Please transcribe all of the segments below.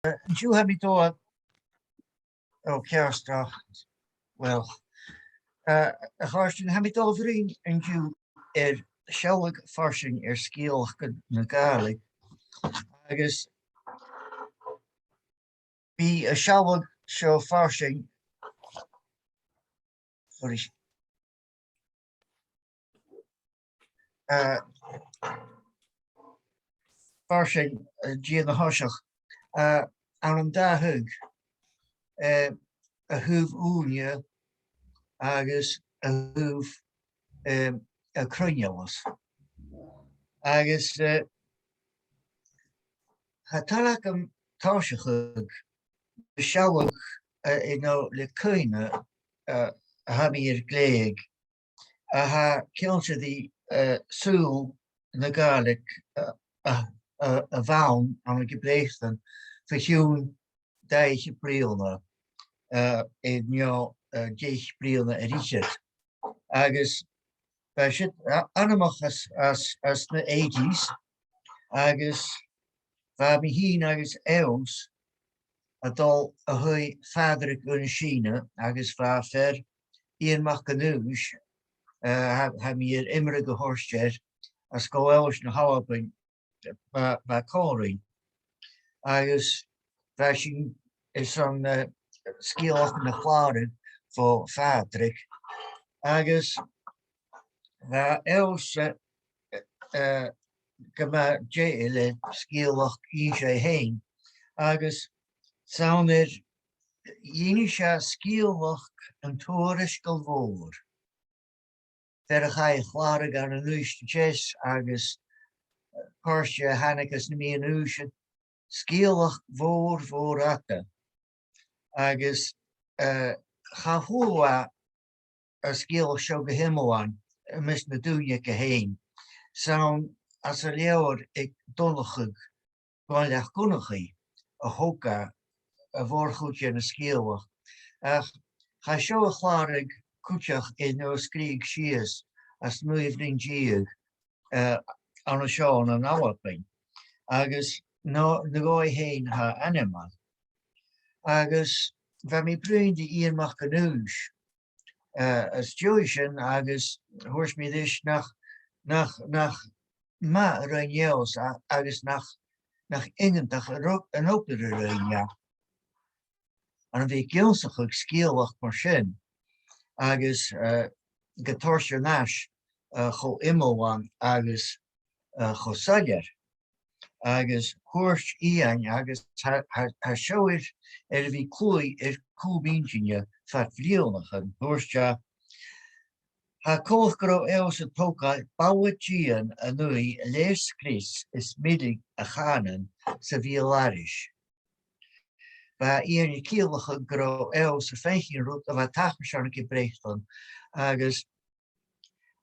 Dú ha mi dó ó cearstach well a cháirtin ha mi dó bhrín an dú Sealladh Farsaing Sgeulachdan na Gaelic agus bí a Sealladh seo Farsaing Farsaing dí na thoiseach an an dathug a thuh úne agus a thuh a Cluinnear agus ha talach am táiseach Sealladh le Cluinnear ha mi gléig a ha kilse die súl na Gaelic a bhain an gebléchten fhiolm 10 bliana in jo 10 bliana a richard agus anamach as na 80s agus va mi hin agus eons a dal a hui faderich gun China agus va fer Iain ha mi immere gehorstjer as go els na hawabing ba choring agus fashion is an Sgeulachdan na chlàradh for faderich agus va els gama le Sgeulach heen agus sauner Yinisha Sgeulach an Stòrais go bhór. Fer a cha chlàradh an an Luchd-frithealaidh agus Páirse Hanakas na míon úsin Sgeulach mhór acha agus cha a Sgeulach seo go himmeáin mis na dúine go héin. Saun as a leabhar ag donnachug Bhaile gunnachaí a hóca a bhórchúte na Sgeulach. Ach cha seo a chlàradh cúteach in nó scríg sias as nuamhning díag an seo an áhaping agus na gáid héin ha animal agus bheit mi brún de Iomairtean as Jewishin agus thuairs mi dis nach ma reinneos agus nach ingentach an opere reinja. An bhí gilsach ag Sgeulach mar sin agus getorse nas cho immelwan agus cho Sealladh agus thuairt Iain agus ha seoir bhí clúi cúbíntinne fat bhlionnachan thuairte ha cóch go els a tóca báhatían a nui leis Chris is midig a chanan sa bhíolarish. Ba Iain cíalacha go els a féchin rút a bheit tachar gebrechtan agus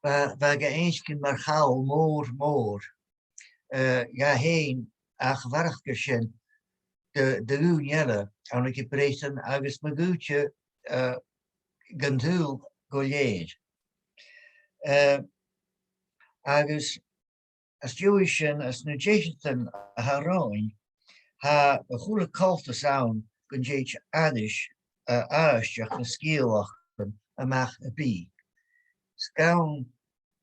ba ga einskin mar chaal mór ga héin ach warchgur sin de lúnjelle an gebrechtan agus ma gúte gandúl go léir. Agus as Jewishin as na Jason a haráin ha a chula cultas an gon jéit adish aisteach na Sgeulachdan amach a bí. Scaun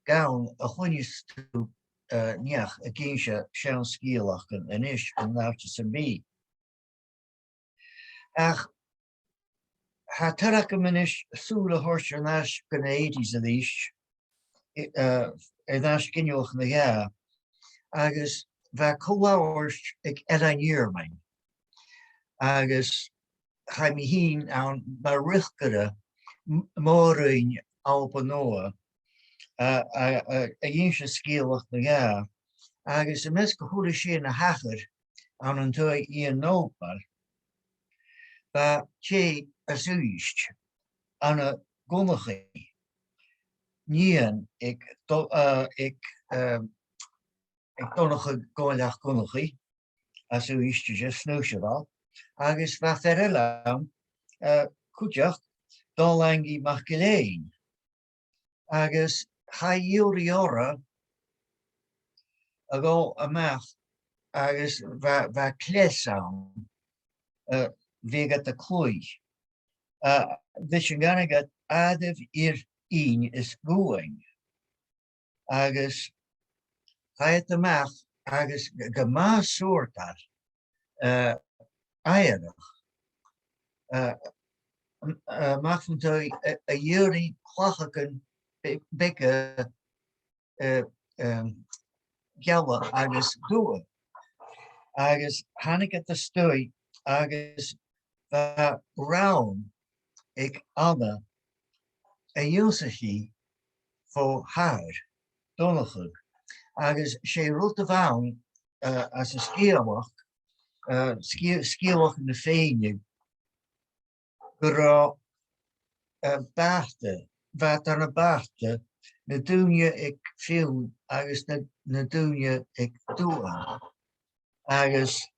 a chuinnis tú neach a géise sean Sgeulachdan an ish an láta san bí. Ach ha tarach a manis súla horse an as gan 80s a dhís as ginneoch na ga agus bheit choláhairt ag edainníormain agus cha mi hín an mar richgara Móran Albanóa a dhéanse Sgeulach na ga agus a mes go thuair sé na hachar an an tú Iain nópar ba sé as úist an a gunnachaí nían ag donnacha Gáilach gunnachaí as úiste sé snúiseáil agus bheit eile cúteach dálangi mach go léin agus cha dhéorí ora a gá amach agus bheit clés an vegat the Cluinnear. This is gonna get added in is going. Agus Chaidh agus gama soortar Iomairtean. Maak van toi a juri klachaken bikke gella agus doen. Agus hannig de stoi agus round ik Anna a Josephie voor haar donnigig. Agus sé rote waan as a sgeulach sgeulach in de féine gra bachte wat aan a bachte na doenje ik film agus na doenje ik doen. Agus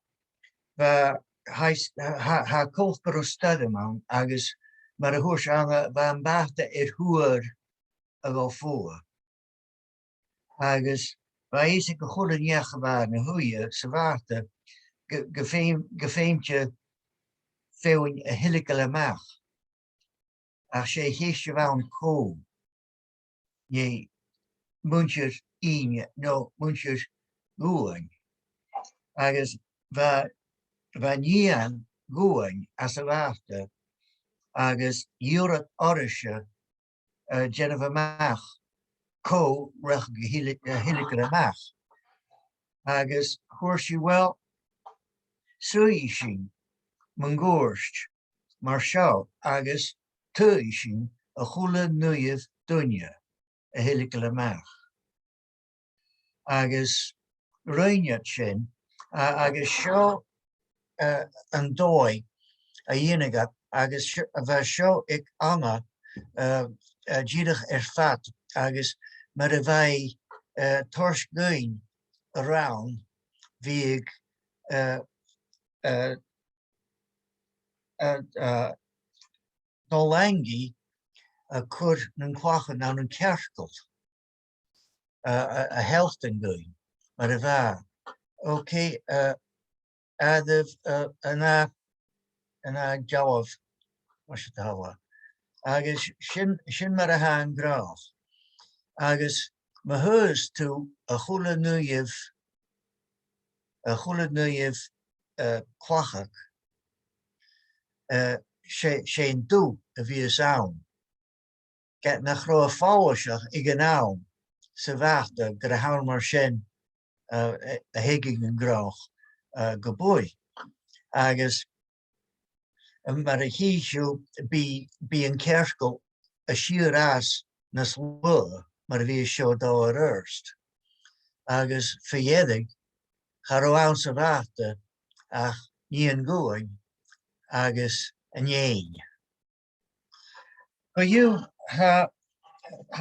ha kolper stadman agus maar de hoors aan waar bachte hoer wel voor. Agus wij is ik een goede jaar geworden hoe je ze wachten gefeemtje veel een hillikele mag. Als je gistje wel een kool je muntjes in no muntjes going. Agus waar niet aan going als ze wachten agus Europe orische Jennifer mag ko rech hillikere mag. Agus hoors je wel suishin mangorst maar sjou agus tuishin a goede nuyev dunje a hillikere mag. Agus ruinjatsin agus sjou an dói a dhéanagat agus sjou ik ama jidig fat agus maar de wij torsk going around wie ik Dolangi kur een kwachen aan een kerkelt a helften going maar de waar oké adef en jawaf was het halen agus shin maar a haan graaf agus me huis toe a goede nuyev kwachak sé doe wie saam get na groe fáiseach I gnaam se wachte gur ha mar sin a higging an grach gebooi agus maar a hiisiú bí an kerkel a siúras na slua maar wie seo dá eerst agus fhiolm Har aan se wachte ach nie an going agus an éin. You ha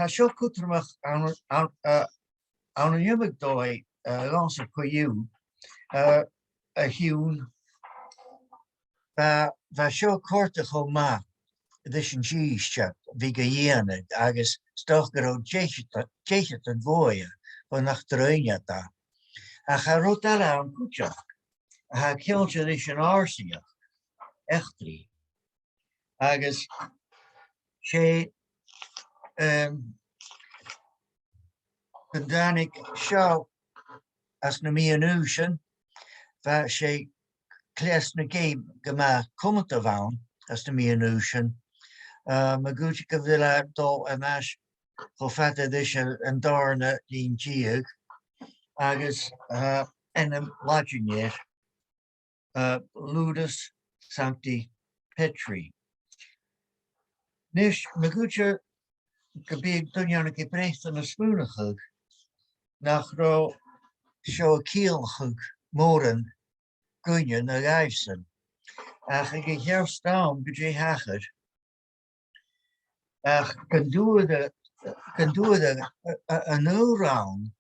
seo cudtromach an an Iomairtean dói lanse ko you a hiún va seo corte go ma dis an síiste vi go dhéananig agus stoch go déit an bóie van nach droinjata. A cha rot an kutjach a ha kiltje is an arsiach echtri agus sé danig seo as na mi an úsin va sé kles na game gema komment aan as na mi an úsin ma goetje go villa dol en mas go fatte is an darne dien jiig agus en een lodginier Ludus Sancti Petri. Nis me goetje gebeeg dunjanne geprecht aan een spoenigig nach ro sjo kielgig Móran kunje na Gàidhlig. Ach ik hier staan budget hager. Ach kan doen de een round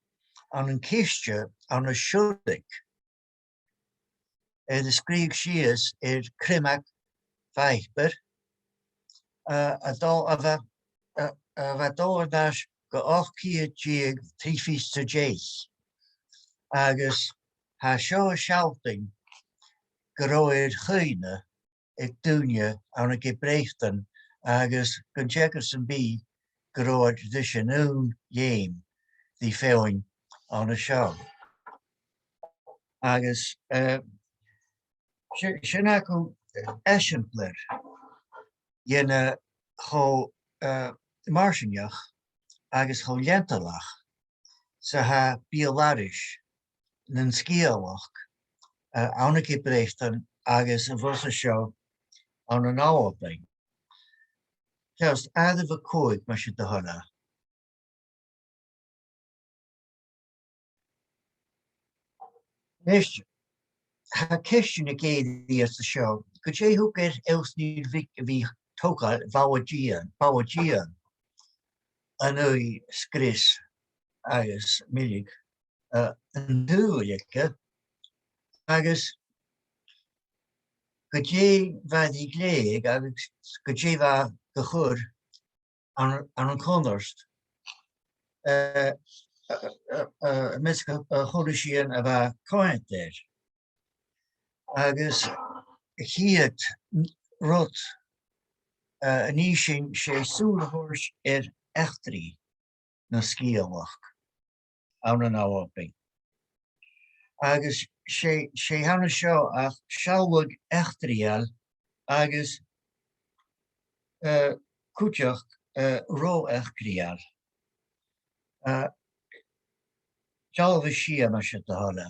aan een kistje aan een schuldig. De schreef is krimak vijper. Wat al was geacht keer jig 3 feet te jace. Agus ha show shouting goróid chuine ag dúine an a gibréachtan agus gon checkers an bí goróid dis an ún dhéim dí féin an a seo. Agus sin acu eisiamplir dhéine cho marsinneach agus cho lentalach sa ha biolaris nan scialach an a gibréachtan agus a bhus a seo an an áwaping. Just adh a cóig me se de honna. Neist, ha question a géad as the show. Could you who get else need Vic vi toka Bawajian an skris agus milig an duike agus could you va die gleeg agus could you va gechur an connorst miske chodisian a va coint there. Agus hiet rot an ising sé súlahors echtri na scialach an an áwaping. Agus sé hanna seo ach sealwag echtrial agus cúteach ró echtrial. Sealva sia me se de halla.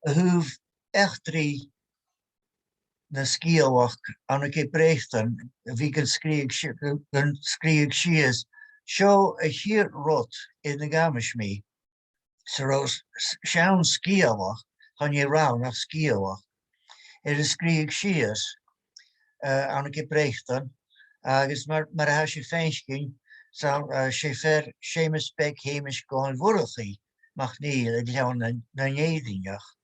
Húf echtri na scialach an a gibréachtan vi gan scríag sias seo a hir rot in na gamasmi. So ros sean scialach han je raun nach scialach. Is scríag sias an a gibréachtan agus mar ha sé féinskin so sé fer sémas beg héimiis goin vorchi mag níl ag lean na nédinach.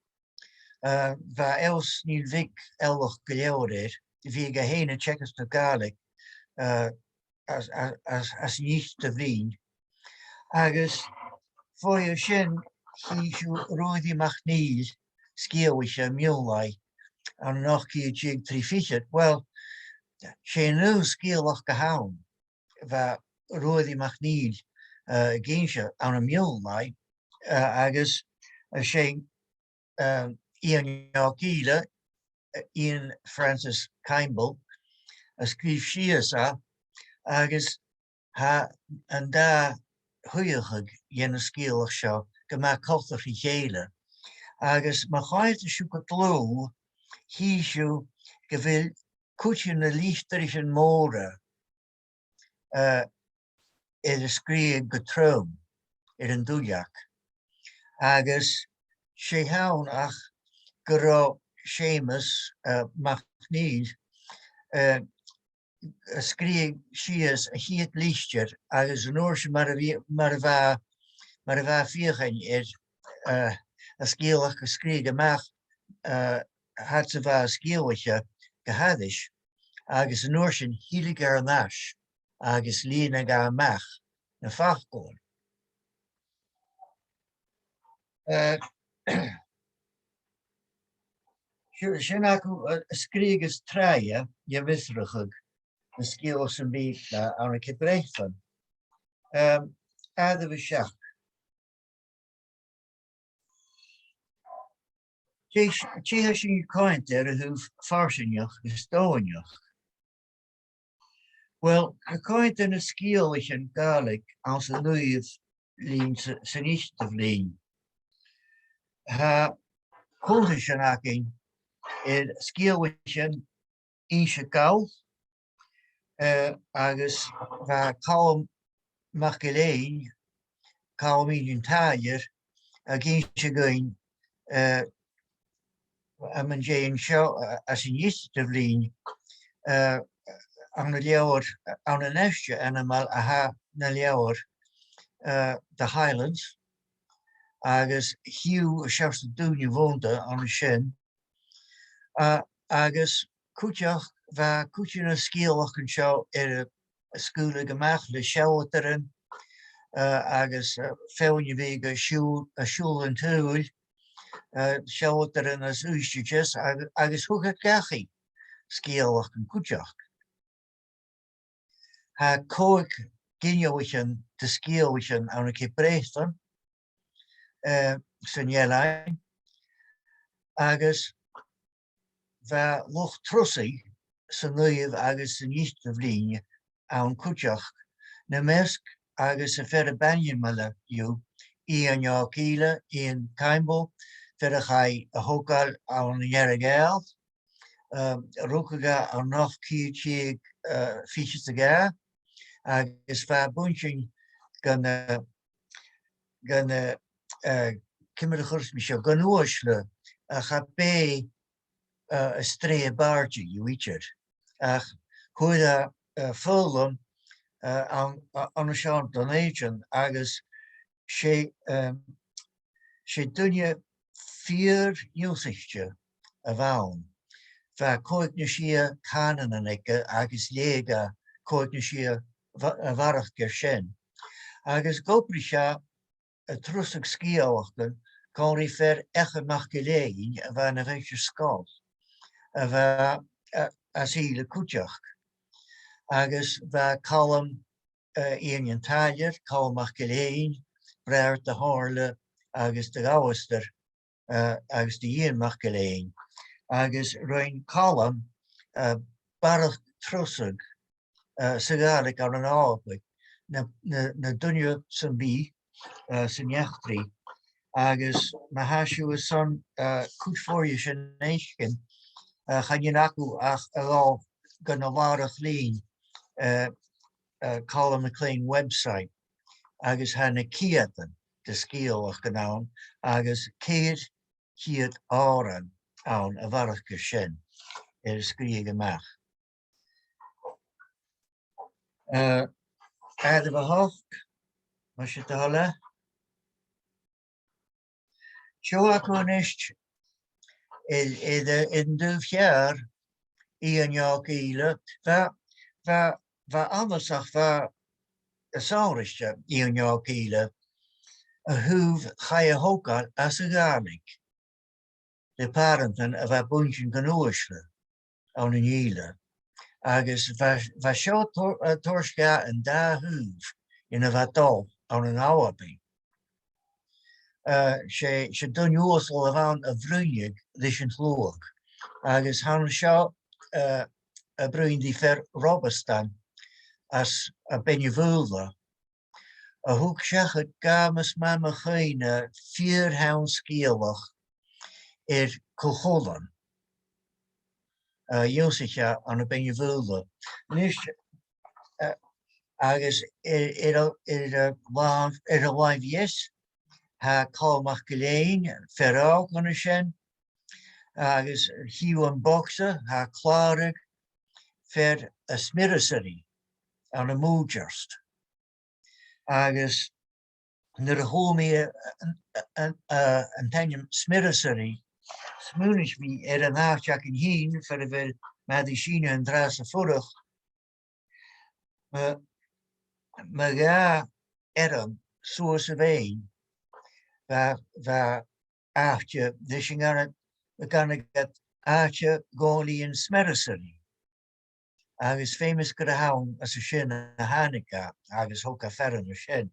Va els níl vig elwch geleorir, vi ga héine checkers na Gaelic as nicht te vrien. Agus foie sin hi roidi mag níl sciawisha miolai an noch ki jig tri fichet. Well, sé nu scialach gehaun va roidi mag níl géintse an a miolai agus sé Iain Ian Francis Campbell a skrif siasa agus ha an da huiachig jenne scialach seo go ma cultar hi chéile. Agus ma chaid a siú lo hi siú go bhfuil cúte na líchtaris an móra a scríag go trom an dúiach. Agus sé haun ach go rá sémas mach níl a scríag sias a hiad líchtir agus an orse mar a bha fiochan a scialach go scríag amach hat sa bha scialwacha go hadis agus an orsin hilig ar an as agus lína ga amach na fachgóin. Sin acu a scrígus tráide je visrachug na scialach an bí an a cibréachtan. Adh bh seach. Tí sin coint a húf farsainneach is tóineach. Well, a coint in a scialach an Gaelic as a nuíomh lín san istamh lín. Ha cultis an aking scialach íse gáil agus bha cálm mach go léin cálm íon táidir a ginse goin a man déan seo as an istamh lín an na leabhar an an eiste animal a ha na leabhar the Highlands agus hiú a seasta dúine bhonta an sin agus cúteach bheit cúte na scialach an seo ar a scúla gomeach le seotaran agus féin bhí go siúl an túil seotar in as úisteachas agus thugad gachaí scéalach an cúteach. Tá cóig giniuachan de scéalachan anna cé bréistan san Iain agus bheit Luchd-frithealaidh san nuamh agus san iomradh an cúteach na measc agus a fer a banyin mala you Iain Seathach Iain Caimbo fer a chai a hógal an Gaelg rukaga an nach kiig fiches ga agus fa bunching gan kimmer churs mi gan oosle a cha be a stree barge you wicher ach chuida fhiolm an sean donation agus sé dunne 4 úsichte a bhain. Bheit cóigne sia canan an ige agus léga cóigne sia a bharach gur sin. Agus gopri se a trusach scéalachtan cáirí fer eichamach go léin a bheit na bhéitir scáil a bheit as híle cúteach. Agus bheit callam Iain Taidir, callamach go léin, breir de hále agus de gáhaster agus de Ianmach go léin. Agus roin callam barach trusag Sgeulachdan ar an ábhaig na dunne san bí san iachtraidh agus ma hasisiú san cútfóirne sin éiscin chaine acu ach a lá gan na bharach lín callam na clean website agus hana ciatan de scéalachtan ann agus céad chiad áran ann a bharach gur sin scríoga amach. Adamh a hocht, mar sé dála. Seoach onist in dúh chear Iain Seathach bheit anasach bheit a sáiriste Iain Seathach a thuh chaidh a hógáil as a Gaelic. De parentan a bheit buntin gan uasle an an íle. Agus bheit seo tuairsce an dá thuh ina bheit dó an an ábhaig. sé dunne uasal a bhain a bhrúinneag leis an tlóg. Agus tháinig seo a brúindí fer Robastan as a benne bhúla. A thug seachad gamas mama chuoine 4 haun scéalach Cocholan. Iosaiche an a benne bhúla. Nis agus a láimh yes ha callamach go léin ferrá gan sin agus hiú an boxa ha chlàradh fer a smirasari an a mújast. Agus nar a hómi an taim smirasari smúnis mi an náteach an hín fer a bheit madi síne an dras a furach. Ma ga eram soas a bhéin bheit áte leis an ganna get áte gálaí an smirasari. Agus fémas go a haun as a sin a hánica agus thóca ferran a sin.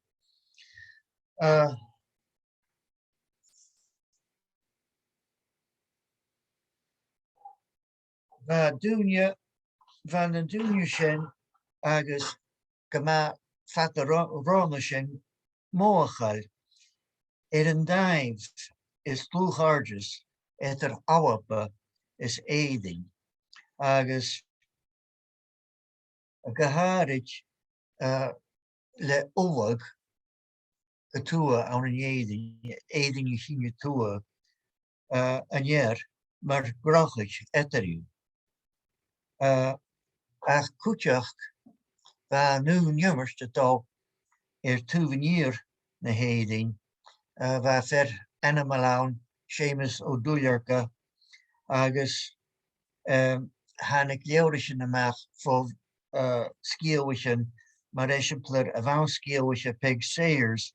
Bheit na dúine sin agus go mbeadh fat a rána sin móchail an daimh is tlúchardas ar áhapa is éiding agus go háirid le ullog a tua an an éiding I sinne tua an year mar grachig etariú. Ach cúteach bheit nú nummers atá túhaníir na héiding bheit fer animalán sémas ó dúilearcha agus hánig léirisin amach fó scéalhaisian mar éisimplar a bhain scéalha peg sayers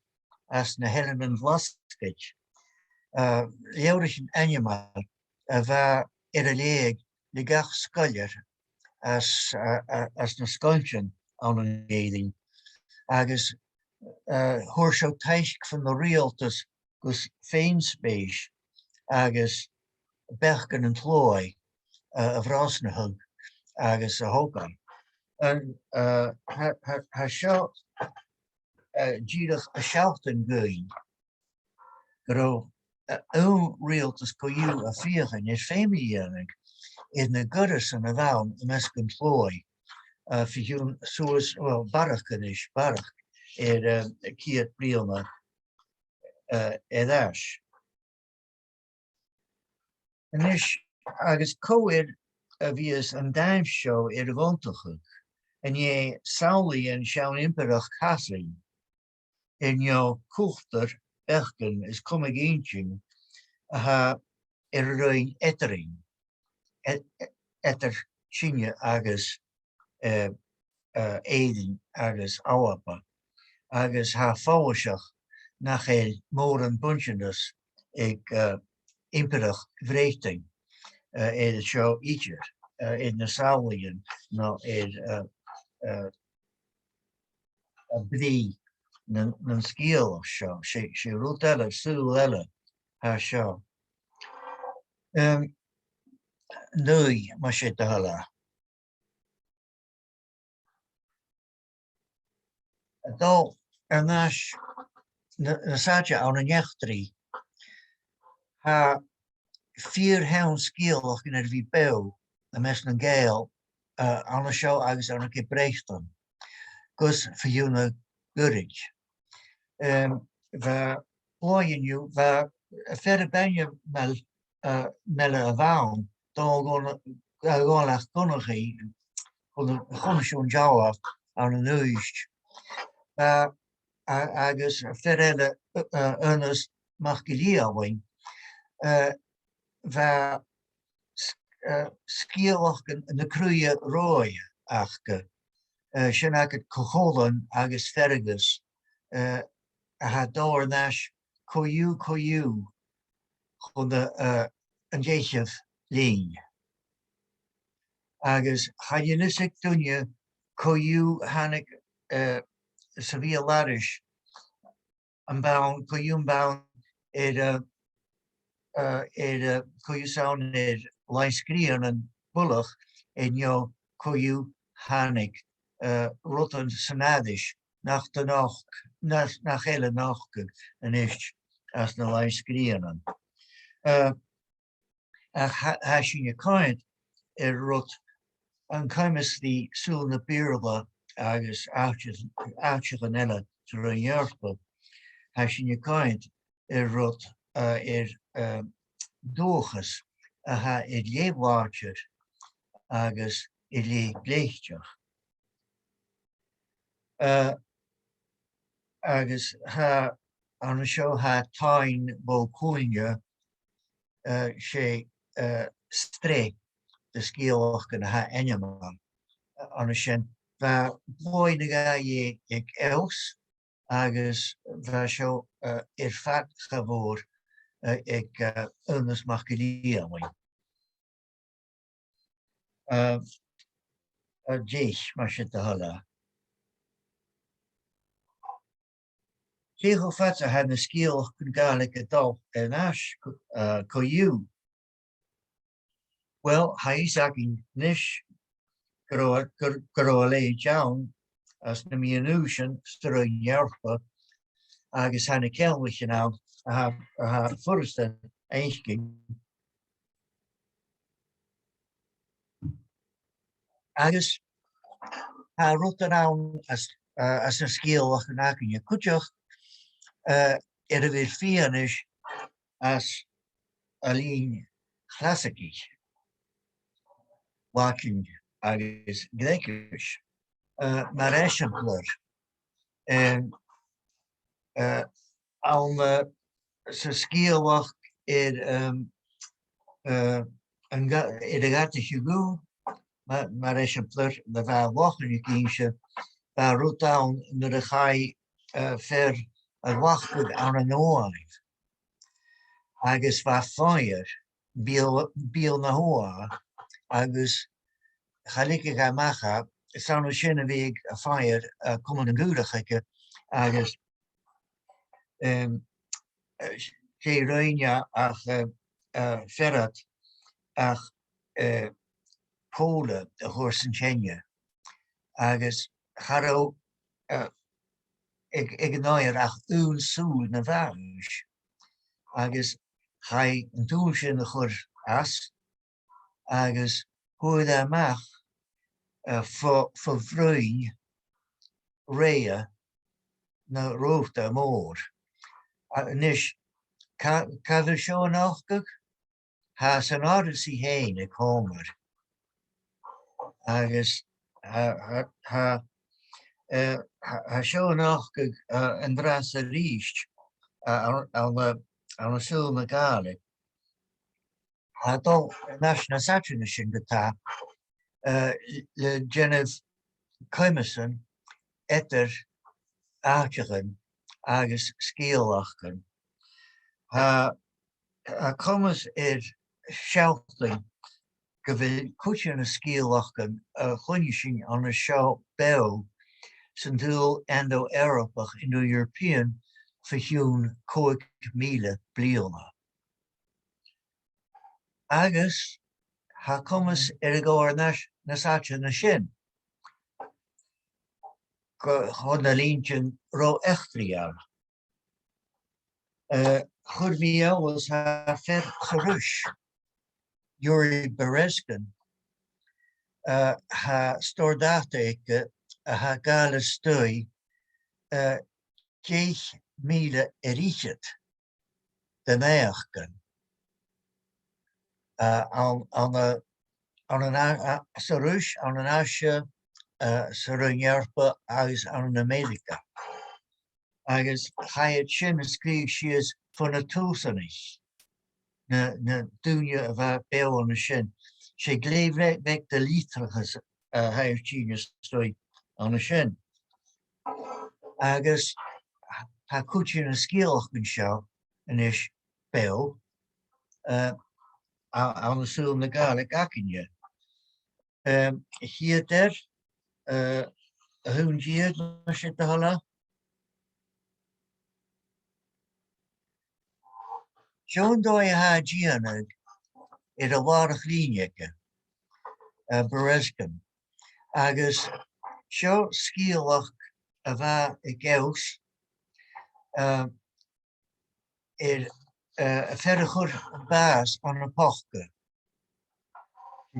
as na helen an bhlascaid. Leabhris an animal a bheith ar a léig le gach scoilir as na scoiltin an an Gàidhlig, agus thuair seo taisk fan na rialtas gus féin spéis agus bechgan an tlói a bhrásnahug agus a hógan. Ha seo díadach a seachtain goin go rialtas coú a fiochan is féimi dhéanamh in na guras an a bhain a measc an tlói fiún suas barachgan is barach ciad brialna edáis. Agus cóir a bhíos an daimh seo ar a bhontachuch and ye sauli and sean imperach casling in your coulter bergen is coming ancient roin ettering etter sinne agus éden agus áapa agus ha fáiseach nach Móran bunchendus ag imperach vreiting het show iachdraidh in na saoilíonn nó a brí na scéalach seo sé rud eile súil eile ha seo. Nui mar sé de hala. Dó ar náis na sáte an na neachtarí ha fíor haun scéalach in bhí bew na mes na Gael an na seo agus an na Brechtan gus fiúna gurid. Bheit pláinniu bheit fer baine mele a bhain dá gáilach gunnachaí chun chunaisiún deáach an an nuist. Agus fer eile ionas mach go lí amhain bheit scéalach na cruúige róide achcha sin agad cocholan agus fergus a ha dóir náis coú chun an déisih lín. Agus chaidh dunne coú hanig sa bhíoláris an bán coún bán coú saon leiscríon an bulach jo coú hanig rotan sanadis nach hele nachge an ist as na leiscríonan. Ha sin je kaint rot an caiimis die súl na bíorla agus áiteach an eile tar an dhearpa. Ha sin je kaint rot dóchas a ha léomhláirtear agus lé bléicteach. Agus ha an seo ha taing bó Cluinnear sé stré de scéalach ha animal an sin bheit bláin dhé ag els agus bheit seo fat chabhór ag ionas mach go dtí amhain. Déis mar sin de hala. Cé go fat a ha na scéalach chun Gaelic a dá an as coú. Well, ha agin nis go lé down as na míanúsin star an dhearpa agus ha na ceilmhaichin an a ha fursta éiscin. Agus ha rut an as na scéalach an acinne cúteach a bhfuil fianis as a lín chlásaigh watching agus gréicis mar éisimplar an sa scéalach a gata hiú mar éisimplar le bheith wachan císe ba rútáin nu a chaidh fer a bhachtad an an óáid. Agus bha fáir bíal na hoa agus chalige ga macha san sin a bhíh a fáir cum an gúrachaige agus sé roiine ach ferrat ach póla a chuir san tenne agus charó ag náir ach úl súl na bharis agus chaidh an túil sin a chur as agus chuaigh amach fo bhroin réa na róta mór. Nis cadar seo an áchgach has an áras í héin ag chomar agus ha seo an áchgach an dras a ríist an súl na Gaelic. Ha dó national satrina sin gotá le Genevieve Caimesan etter áiteachan agus Sgeulachdan. Ha cumas seachtling go bhfuil cúte na Sgeulachdan chuine sin an seo beo san dúil Indo-Europach Indo-European fhiún 5,000 bliana. Agus ha cumas a ggóir na satrina sin go chun na líntin ró eachtriar. Chud bhí was ha fer charúis Yuri Bereskin ha stordate ha gala stoi 10,000 erichet de meachgan an an sarúis an an asje Sarunjarpa agus an Amerika. Agus chaid sin a scríb sios fan na túsanis na dúine a bheit beo an sin. Sé gléimh veic de lítrachas hairtíine stoi an sin. Agus ha cúte na Sgeulachdan seo in is beo an súl na Gaelic acinne. Hiad a hún díad na sin de hala. Sean dói ha díanag a bharach líneige Bereskin agus seo Sgeulach a bheit I gceus a fer a chur bás an a pochga.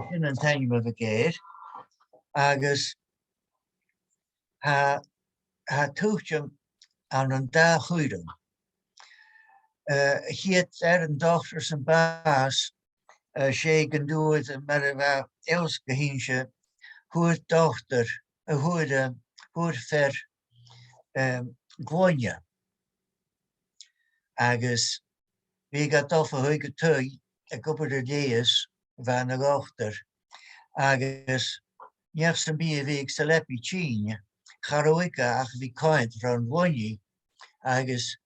Sin an taing a géir agus ha túchtem an an dá chuidem. Hiad an dochter san bás sé gan dúid mar a bheit eilsca hínse chuair dochter a chuair fer gháine. Agus bhí ga dofa chuig tui a gobal déas bheit na dochter agus neach san bí a bhíh sa lepi tíine charóica ach bhí cáint fra an gháine agus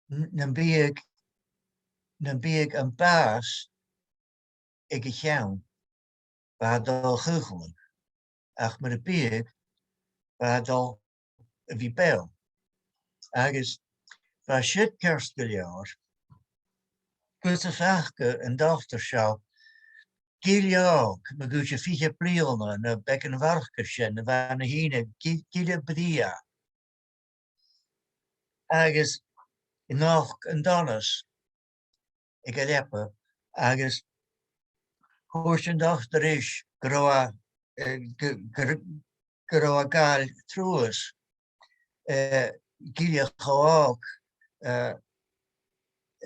na bíag an bás ag a cheann bheit dal chuchlan ach mar a bíag bheit dal a bhí beo. Agus bheit siad cearst go leor gus a feachcha an dochter seo Gíleog me gúte 5 bliana na bec an bharcha sin na bheit na híine gíle bria. Agus nach an donas ag a lepa agus chuair an dochter is go raibh gáil trúas gíle choág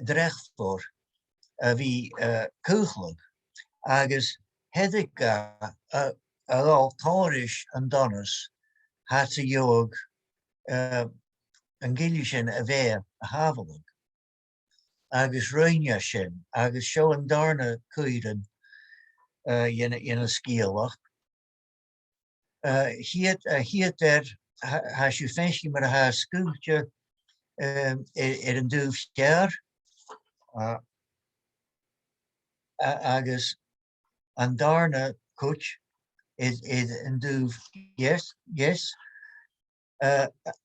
drechtfor a bhí cúchlan agus heidecha a táris an donas hat a joog an gile sin a bheith a havelag. Agus roiine sin agus seo an darna cuidan in a Sgeulach Hiad ha siú féinci mar ha sgúilte an dúh cear agus an darna cúit is an dúh yes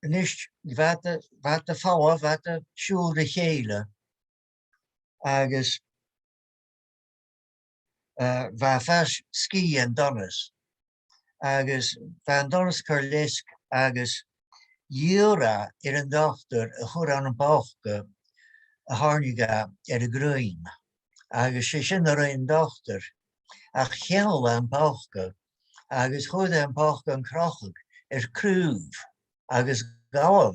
níos bhata fáha bhata siúl de chéile agus bheit feis cí an donas agus bheit an donas chur lisc agus iomradh an dochtar a chur an báchca a tháirniga a gruim agus sé sin a an dochtar ach cheall an báchca agus chud an báchca an crochach cruúh agus gáha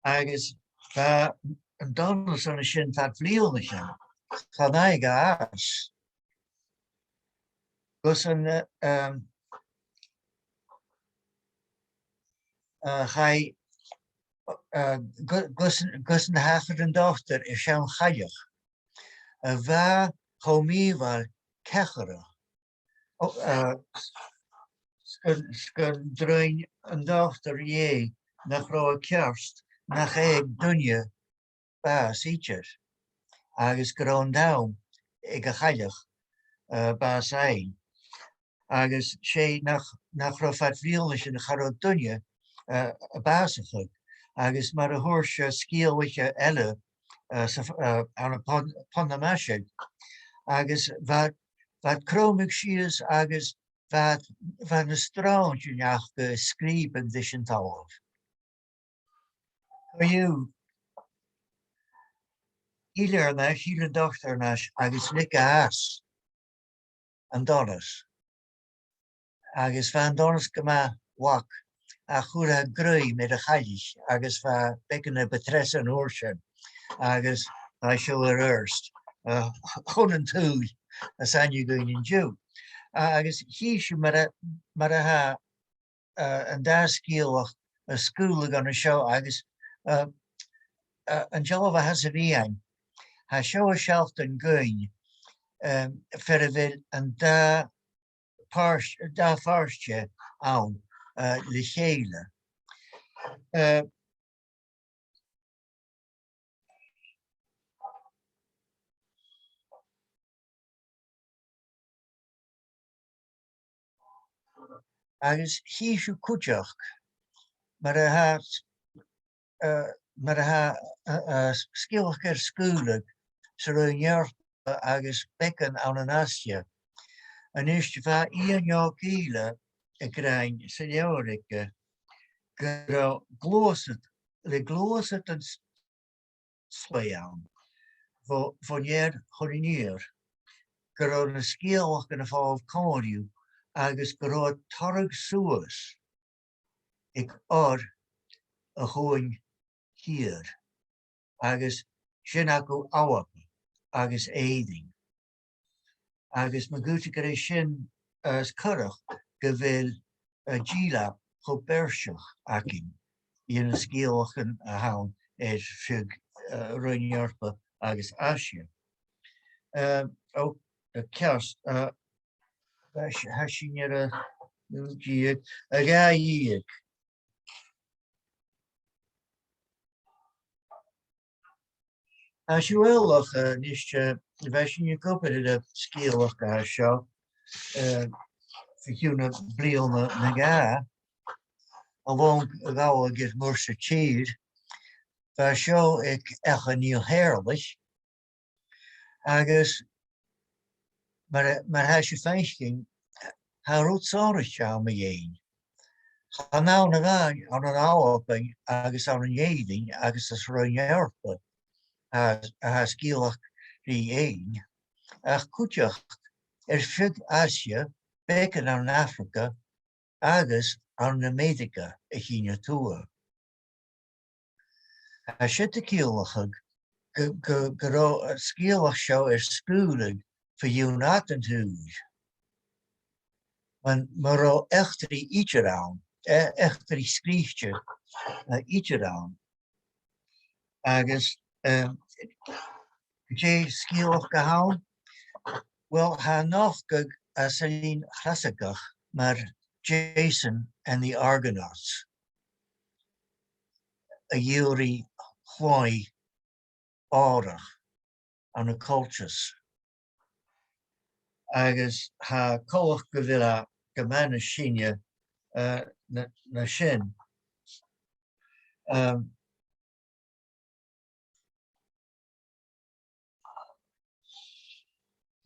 agus bheit an donas an sin tá bblionna sin tá naige as gus an gus an hachar an dochtar sean Chaidh a bheit chomíomhar cechara gur droin an dochtar nach rá cearst nach dunne bás ítear agus gur an dam ag a Chaidh Farsaing agus sé nach rá fat bhíolna sin charó dunne a básacha agus mar a thuirse scíalhaige eile an pannameise agus bheit crómig sios agus bheit na stráinteach go scríb an bhís an tábh. Chuú ílearna síle dochtarna agus lig as an donas agus bheit an donas go wach a chur a gruim a Chaidh agus bheit becan a betres an uairse agus bheit seo ar irst chun an túil a sanniu goin in dú agus híisiú mar a ha an dáscíalach a scúla gan a seo agus an job has a bhíon ha seo a seacht an goin fer a bhfuil an dá fáirste ann le chéile. Agus híisiú cúteach mar a scialach ar scúlaigh sa Iomairtean agus becan an an Asia. An is bheit Iain cíle a grain sa leabhracha gur glósat an sléam bhainnéir Cluinnear gur an scéalach an a fábh cáiriú agus gur targ suas ag a chuin hir agus sin acu áhapa agus éing. Agus ma gúte gur é sin as curach go bhfuil díla cho beirseach acin íon na scéalachan a hain fig Iomairtean agus Asia. Ó ceast ha sin ar a gáidhlig. Siúlach níos bheith sin cupid a scéalach a seo fiúna bliana na gá a bhhain a gáil gur mar sa tír bheit seo ag echa níl Héirlis agus mar ha sé féiscin ha rúd team a dhéin. Cha ná na bhain an áhaping agus an dhéing agus is Iomairtean a scéalach éin ach cúteach fig Asia becan an Africa agus an na Méideacha a chéine túa. A si a cíalachag go scéalach seo scúlaigh fhiolm túis. Mar echtarí iachdraidh echtarí scríte iachdraidh agus dé scéalach go hain well ha nach go a salín chlasagach mar Jason and the Argonauts, a Yuri Hoi Orach an a cultus. Agus ha coach gavilla gamana shinya na shin.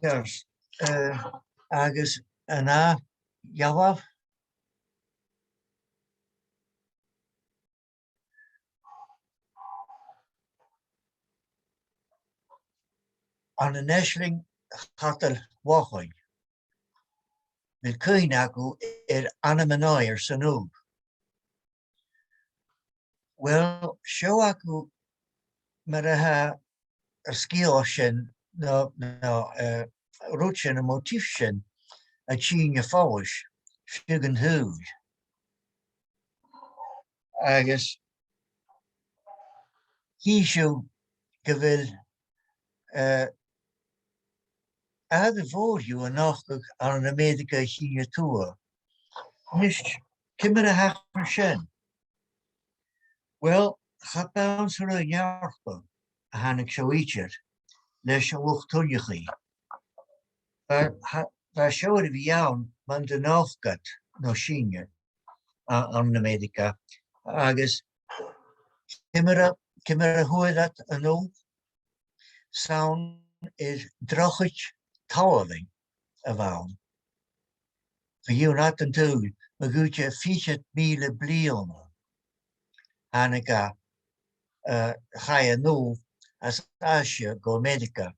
Yes, agus ana yawav an a neshling hatal wachoy. Mil kuinaku anamanoyer sanub. Well, shoaku maraha a skioshin no ruchen a motifshin a chinya fawish shugan hood. Agus hishu gavil add voor you a nachtig aan een Amerika chinya tour. Nicht kimmer a hacher shin. Well, gaat bounce er een jaarpo a hanik shoicher. Les je Luchd-frithealaidh. Daar show we jou van de nachgat no chinya aan Amerika. Agus kimmer hoe dat ano sound is drochig towering around. For you not to do, maar goed je 4 blielme. Hanika ga je nu als je go medica,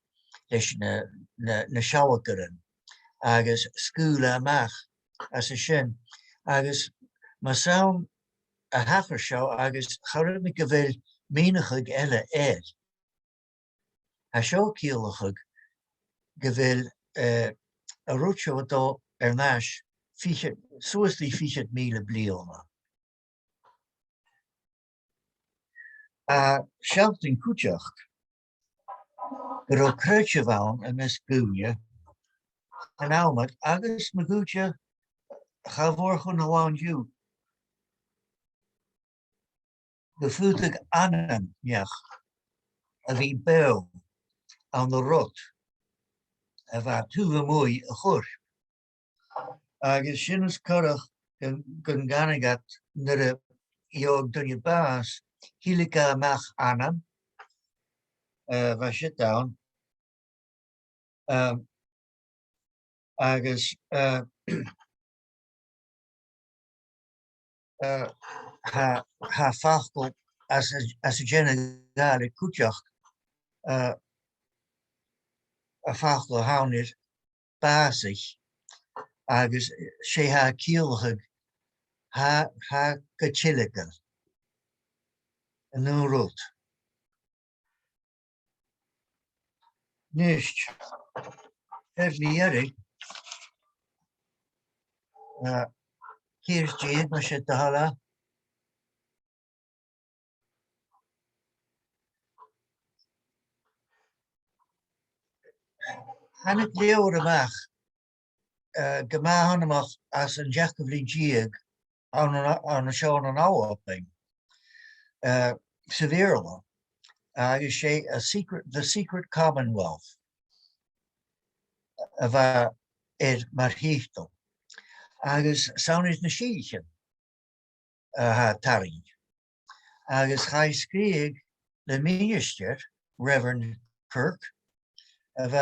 dus na sjouwekeren. Agus Sgeulachdan as a shin. Agus maar sound a hacker show agus charmig gavil menigig elle ed. A show kielachig gavil a roadshow wat nash zoals die 4 blielme. Zelfs in Kudtromach, er kruidje waan en mes goeie. En nou met agus me goedje, ga vorgen nou aan jou. De voetig aan ja, en wie bel aan de rot. En wat hoe mooi goor. Agus sinus kurach kun ganigat nere jog doen je baas. Hilika mach anam, was je down. Agus ha fachtel as a Gaelic Kudtromach a fachtel haun is basig. Agus she ha kielhug ha gachiliker. En nu rood. Nicht. Verlierig. Kirstje, maar zit te halen. Han het leeuwen mag. Gemaakt mag als een Jacoblig aan een show een oude opping. Severely. You say the secret commonwealth of it marhichtel. Agus sound is na shichen taring. Agus hij skreeg de minister, Reverend Kirk, of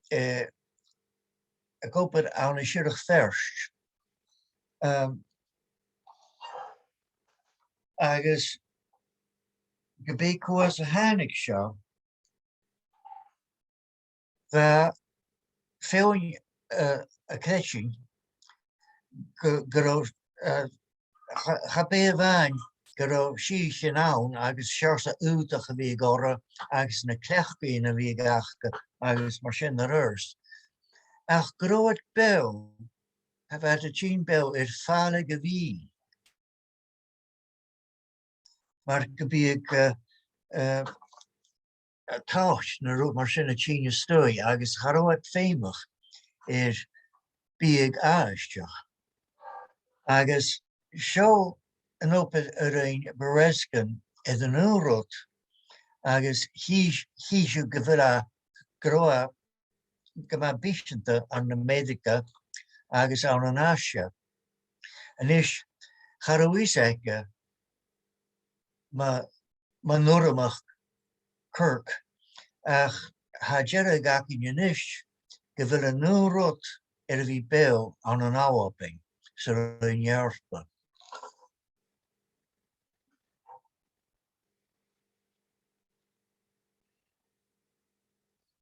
ik hoop het aan een schillig vers. Agus gebekoos a hanik show. The film a catching gro van gro she naun agus sharsa uit a gewe gore agus na klechbe na wie gachte agus machine rust. Ach groot bel have at a chin bel is fale gewie. Maar ik touch na roep maar sin a chin story agus harwat famous is big aasjach. agus seo an opad aroin berescan is an úrot agus híisiú go bhfuil groa go ma bísanta an na médica agus an an Asia. An is charúiseige ma nuramach Kirk ach ha jere gacin inis go bhfuil an úrot bhí beo an an áwaping sa an Iomairtean.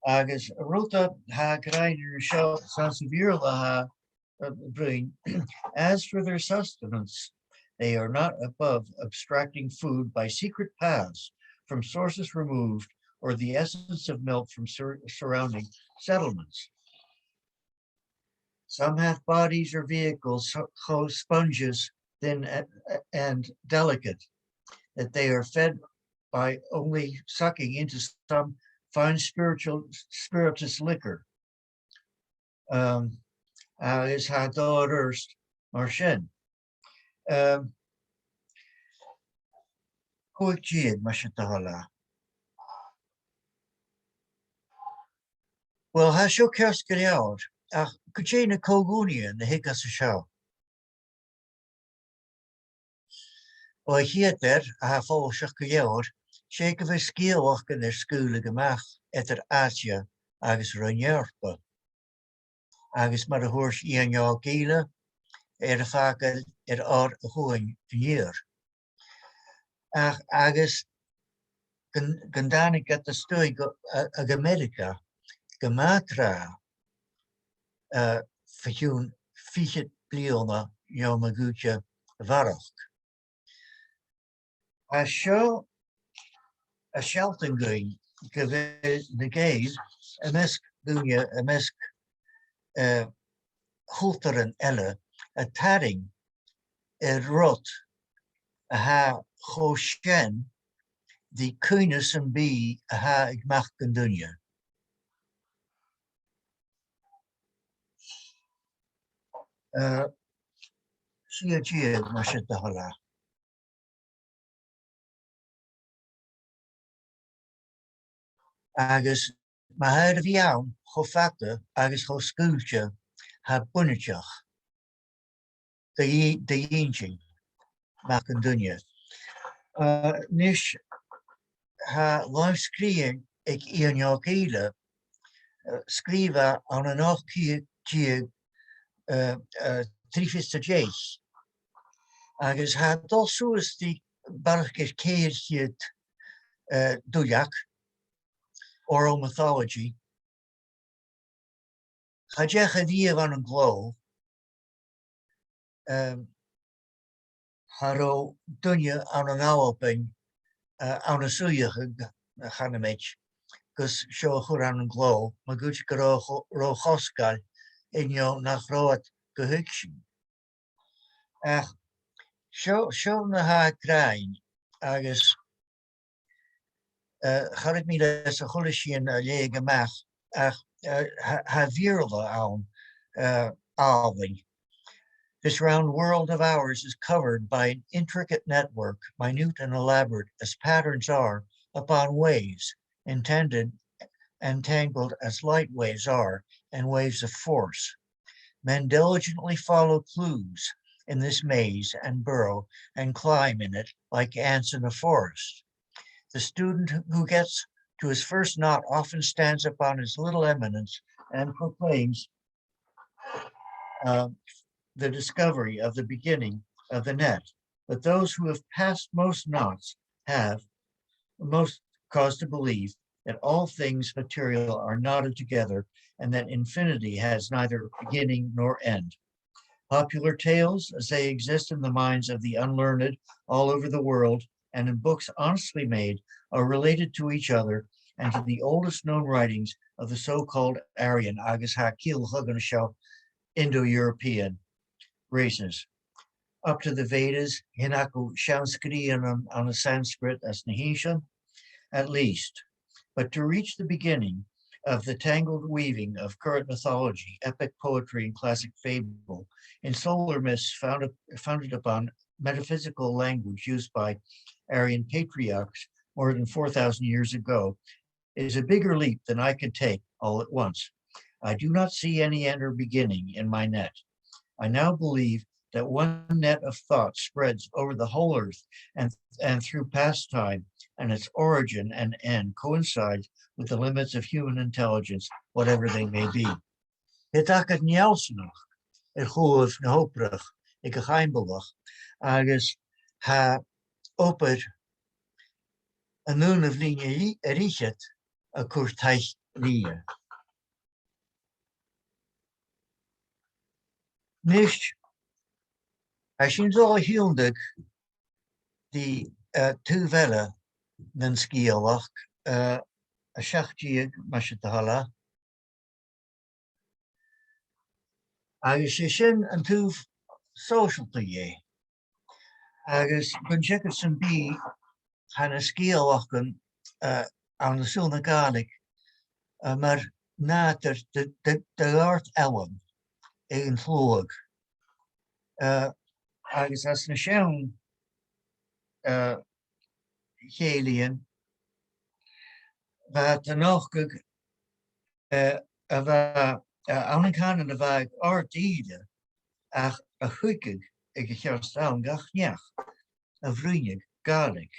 Agus ruta ha graidir seo san severe ha brain. As for their sustenance, they are not above abstracting food by secret paths from sources removed or the essence of milk from surrounding settlements. Some have bodies or vehicles so sponges, thin and delicate, that they are fed by only sucking into some fine spirituous liquor. Is haar daughters mar sin. Hoe ik zie het, Well, ha sio kerst geriawd, ach gwtje na Cluinnear na higas y sio. O hier der, a ha fólsach geriawd, sé go bhfuil sgeulachdan Sgeulachdan etar Asia agus Iomairtean. Agus mar a thuairs Iain Gaelic a fácail ár a thuain níor. Agus gandánig at a stoi a America go máthrá fhiún fiche bliona Iomairtean bharach. A seo a shelton going go bhfuil na Gael a measc dúine a measc chultaran eile a taing rot a ha cho shen the cuinas and be a ha ag meach gan duine. Siad mar sin de hala. Agus ma hair of iawn cho facta agus cho sgúilte ha buniteach de inching meach an duine. Nis ha live scríing ag Iain Gaelic scríba an an 8 trífista déis. Agus ha dul suas die barach is céir dúileach oral mythology. Chaidh a díomh an an gló Haró duine an an áwaping an a suúileach chanamid gus seo chur an gló ma gúte go ró choscail inio nach ráit go thuig sin. Ach seo na ha grain agus charid mí leis a chuile sin a léag amach ach ha bhíorla ann áhaing. This round world of ours is covered by an intricate network, minute and elaborate as patterns are, upon waves, intended and tangled as light waves are, and waves of force. Men diligently follow clues in this maze and burrow and climb in it like ants in a forest. The student who gets to his first knot often stands upon his little eminence and proclaims the discovery of the beginning of the net. But those who have passed most knots have most cause to believe that all things material are knotted together and that infinity has neither beginning nor end. Popular tales, as they exist in the minds of the unlearned all over the world and in books honestly made, are related to each other and to the oldest known writings of the so-called Aryan agus ha Cíolachdan Indo-European races, up to the Vedas, Hinaku Shanskri on a Sanskrit as Nahishan, at least. But to reach the beginning, of the tangled weaving of current mythology, epic poetry, and classic fable in solar myths founded upon metaphysical language used by Aryan patriarchs more than 4,000 years ago is a bigger leap than I can take all at once. I do not see any end or beginning in my net. I now believe that one net of thought spreads over the whole earth and through past time, and its origin and end coincides with the limits of human intelligence, whatever they may be. Seathach Nielsenach, chuamh na hóprach, ag a chaimbealach, agus ha oper an núna bhlíne a ríchet a cuair Théid lia. Nis, a sin dó hiúndag the two Bhaile nan Sgeulach a seachtíag Maisitahala. Agus sé sin an túh socialta é. Agus gon siad san bí hana Sgeulachdan an nasúna Gaelic mar nátar de art elam an tlóg. Agus as na sean chéalaíonn bheit an áchgad a bheit ann canan a bheith ort iad ach a chuigig ag a chearstán gach neach a bhríoinnig Gaelic.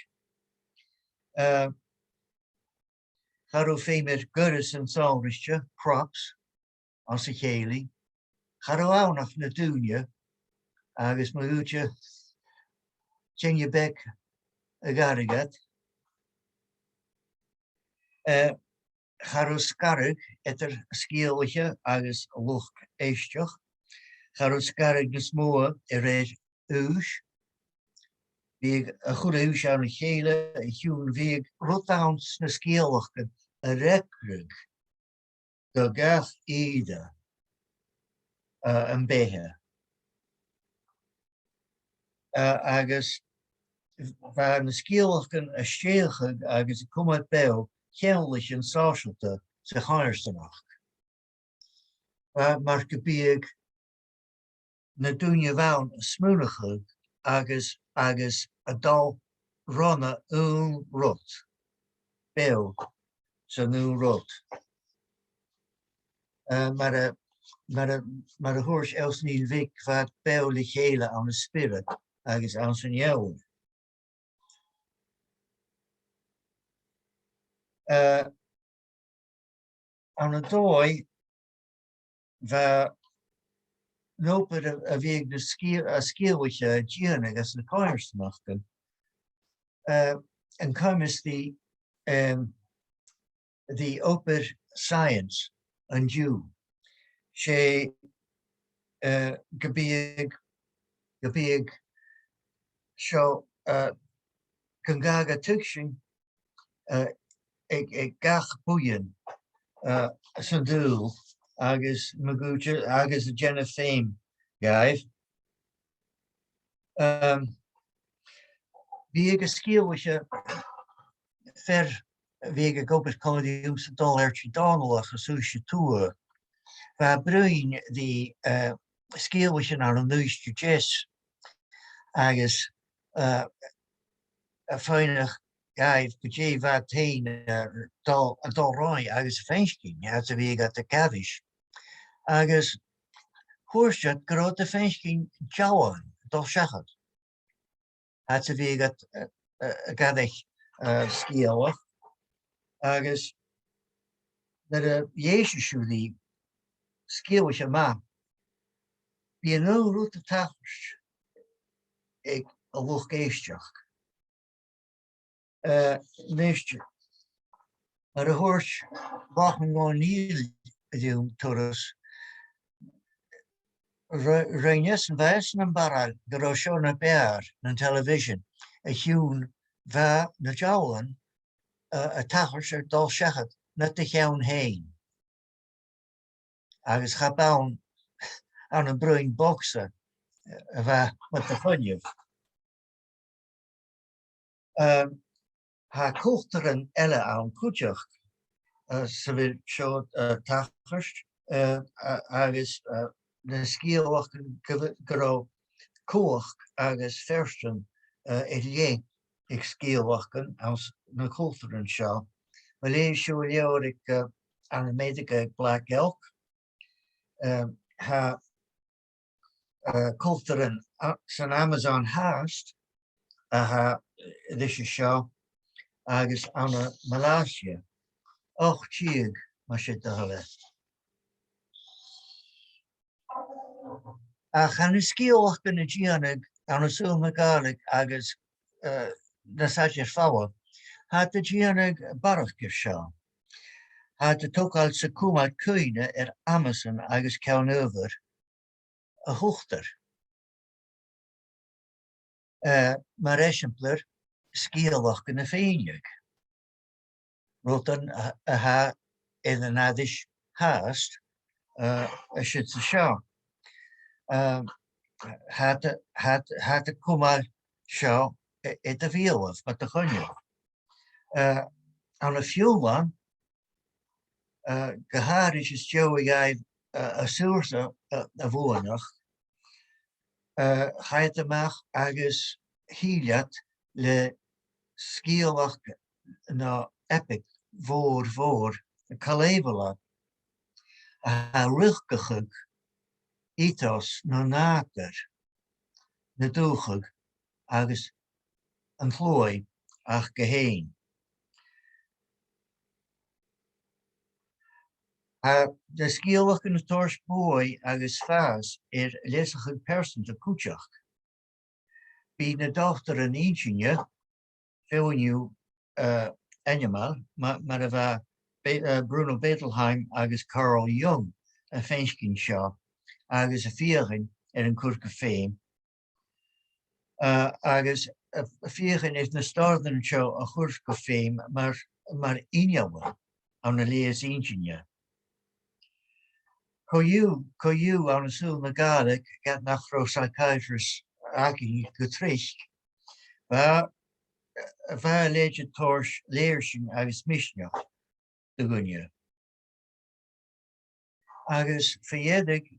Charú féimir guras an sáiriiste, crops, as a chéalaí, charú ánach na dúine agus má úte tine bec a garigad. Charú scarag etar scéalaithe agus luchd-éisteach. Charú scarag na smóa a réir ús. Bhíag a chur ús an chéile a hiún bhíag rutáns na scéalachgan a recrug do gach éide an béthe. Agus bheit na scéalachgan a stéalchag agus a cumad beo cheanlis an sáisialta sa cháirstanach. Mar go bíag na dúine bhain smúnachag agus a dá runna rut beo sa nú rut. Mar a thuairs els níl vic bheit beo le chéile an na spirit agus an san jeabhair. An a dói bheit nópad a bhíag na scéalaiche díana agus na cáirstanachtan an cumas the open science and you sé go bíag seo gan gaga tuigsin ag gach buan san dúil agus magúte agus a déanamh féin Gaidh. Bhí ag a scéalaiche fer bhí ag a gobert códaíúm sa dul airtí dánalach a súise túa. Bheit brúin the scéalaiche ar an núiste jazz agus a féinach Gaidh go dé bheit taing a dulráin agus féinscin as a bhí at a cavish. Agus chuirsead go raibh a féinscin deáin dul seachad. As a bhí at a Gaidhlig scéalach agus na a dhéisiúí scéalaiche má. Bhí an rút a tachas ag a luchd-éisteach. Neiste mar a thuairt bachan gáin níl a dúm Stòras roinnes an bheits an baral go raibh seo na bear na television a hiún bheit na deáin a tachas ar dul seachad na de cheann hain. Agus chabán an an brúin boxa a bheith mat a chuinneamh. Ha cúchtar an eile an cúteach sa bhfuil seo tachart agus na sgéalachtain go raibh cumhach agus ferstan idhlig ag sgéalachtain as na cultúran seo. Ba léir siú leabhar ag an méideach ag Black Elk ha cultúran san Amazon háist a ha dhis seo agus anna Malaysia. Och tíag mar sé Bhaile. A chan is sgéalachtain na díanamh an súil na Gaelic agus na saidir fáil, ha de díanamh barachgur seo. Ha de tógáil sa cúmáid cuine Amazon agus ceann over a thuchttar. Mar eisimplar sgéalachtain na féinneag. Rotan a ha in an adis haast a shit sa seo. Had a cúmáid seo I a bhíolamh but a chuine. An a fhiolm go háiris is Joe gaibh a suúrsa a bhuanach cudtromach agus híleat le sgéalach na epic voor Calévala a ruchgachug ethos no nátar na dúchug agus an chlói ach gehéin. De sgéalach in tors bói agus fás lesachug person de cúteach. Bí na dochter an ingenieur féuniu animal, maar Bruno Bettelheim agus Carl Jung a féinscin seo agus a fiachan an curca féim. Agus a fiachan is na stardan seo a churca féim mar injawa an na léas ingenieur. Coú an súil na Gaelic get nach ro psychiatrist aki gotricht. Bhaile tors léirsin agus misneach de gunne. Agus fiedig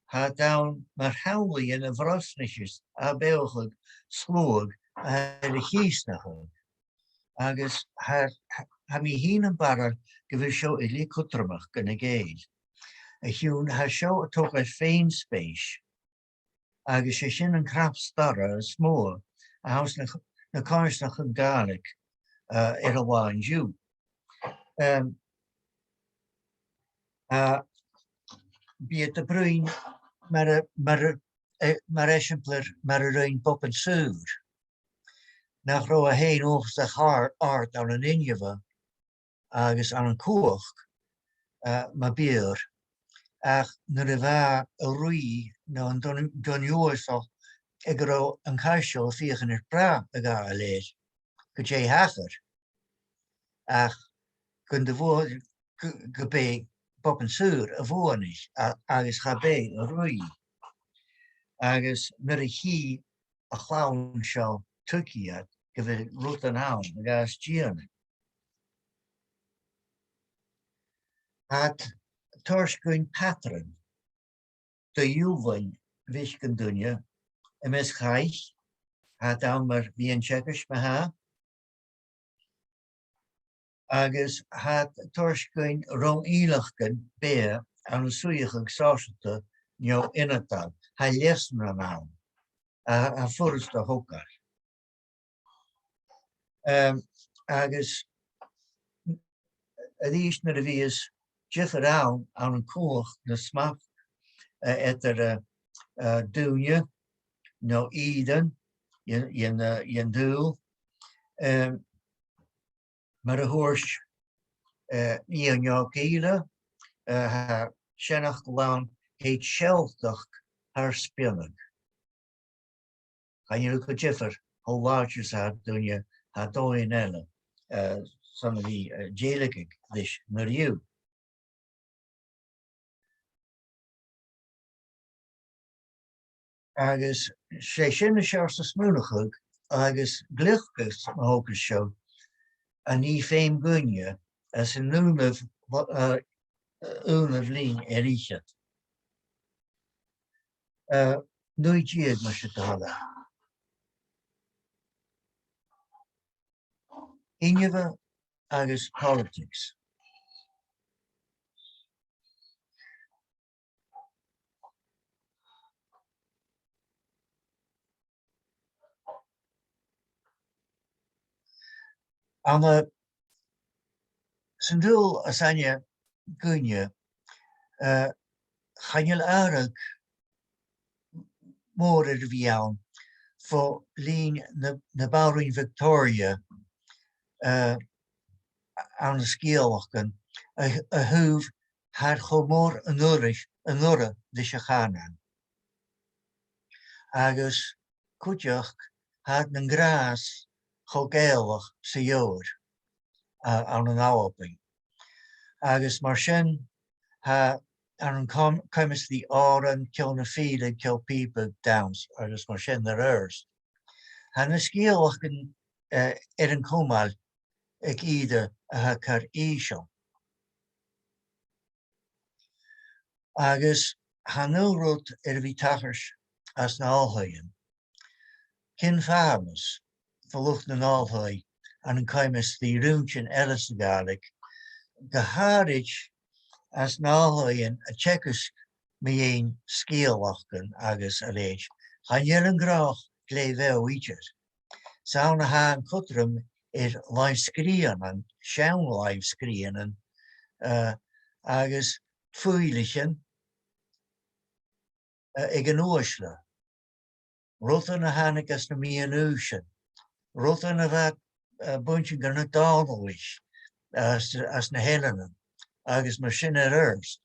ha down mar hauli in a vrosniches a beochig slóg a de chiesnachig. Agus ha mi hín an barar gevil seo idhlig cudtromach gan a Gàidhlig. A hiún ha seo a tóg a féin spéis. Agus sé sin an crap starra a smór a haus na cáirsnach an Gaelic a bháin dú. Bí a bruin mar eisimplar mar a roin bop an súr. Nach ro a héin óchtach art an an injava agus an cúach ma bír. Ach na a bheit a ruí nó an donjóisach ag ro an caiisio fiachan bra a ga a léir, go dé hachar. Ach gun de bhór go bé bop an súr a bhónis agus cha bé a ruí. Agus na a hí a chlán seo tuciad go bhfuil rut an ann a gas díana. Hat torscuin patran de dúhain bhíscan dunne a mes Chaidh hat an mar bhí an tsekas me ha. Agus hat torscuin rom ílachgan bé an suíochag sáilte neo inatal ha lesna an ann a furst a hókar. Agus a dhís na a bhíos jiffer an an cúach na smach etter dúne no Eden jen dúl mar a hors Iain Seathach ha sinnach lan heit Sealladh haar spinnig. Ga je ook jiffer hoe laatjes ha dúne ha dóin elle some of the Gaelic this naar you. Agus sé sinne seasta smúnachug agus gluchgus hógus seo a ní féim gunne as an númah of lean erishet. Nooit jeed maar je te hadden. Injeve agus politics. Aan de zijn doel als aan je kun je gaan je eigenlijk more de viaan voor lean de Bouwing Victoria aan de Sgeulachdan hoef haar gewoon een nurre de gaan. Agus cudtromach had een gras Gaelic se jaar aan een opening. Agus mar sin ha an commis the oren kill na feed kill people downs agus mar sin the ers. Han na Sgeulachdan an cumal ag ide ha kar isio. Agus han nu rot vi tachers as na alhaien. Kin farmers verlucht na alhaai an commis the runtjen Ellis Gaelic. Geharig as náhain a checkers me een Sgeulachdan agus a leis. Han je een graag glei wel ietjes. Zou na haan cudtrom live skrienen, schaun live skrienen, agus fhiolm ag an oisle. Rotten na hanig as na mi an ocean. Rotten na vat bunch gan na dalwish. As na Helenen, agus mar sin ers.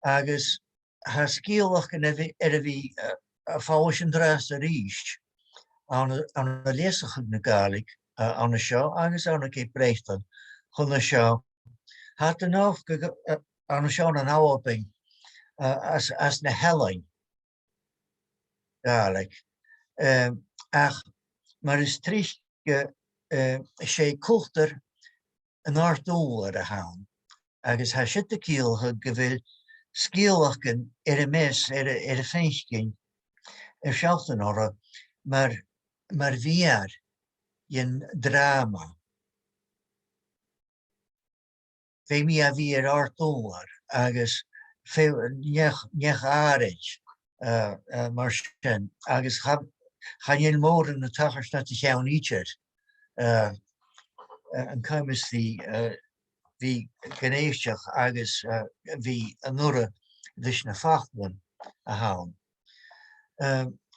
Agus ha Sgeulachdan vi a fásin dras a ríist an a lesachig na Gaelic an a seo agus an a ké brechtan chun a seo hat an an a seo an áoping as na Helain Gaelic. Ach, maar is triske sé kulter een aarddoel de haan. Agus ha sit de kiel gewil Sgeulachdan een mes een feestje sjaalfden orre, maar weer een drama. Ve mi a weer aarddoel agus nech aardig mar sin agus gaan je Móran de tachers dat de gaan niet en commis die geneestig agus wie een nurre dus na fachtwen haal.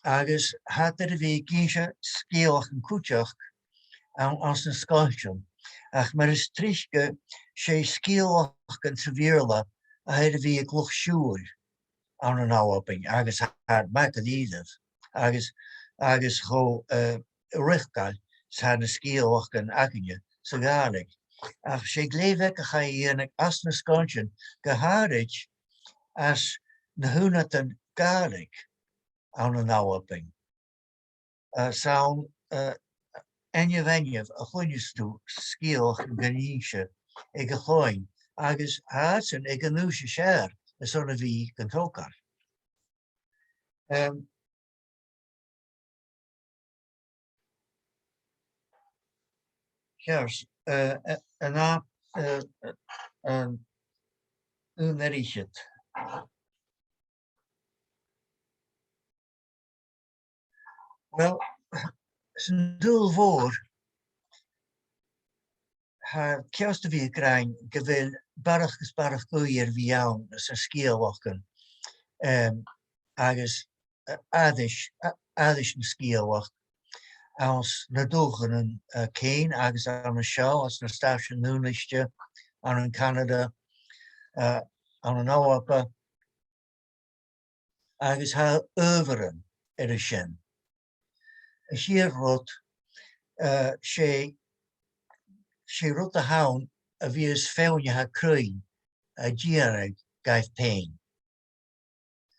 Agus had wie kiesje Sgeulachdan cudtromach als een scoiltje. Ach maar is triske sé Sgeulachdan severele wie ik loch sjoer aan een opening. Agus had maak het ieder. Agus go richgal sa na Sgeulachdan aginne so Gaelic. Ach sé gléveke ga je as na scoiltje geharig as na Hunatan Gaelic aan een opening. Saun enje venje a chunjes toe Sgeulachdan geníise ag a chloin agus haatsen ag a núse sér is on vi kan tokar. Kers na unerichet. Wel, zijn doel voor haar kerste wie krijgen gewil barg koeier wie aan zijn Sgeulachdan agus adish een Sgeulachdan als na dogen een keen agus aan een show als een station noenlichtje aan een Canada aan een Europa agus haar overen er sin. Hier rot sé rot a haun a vi is fénje ha kruin a dierig gaith pein.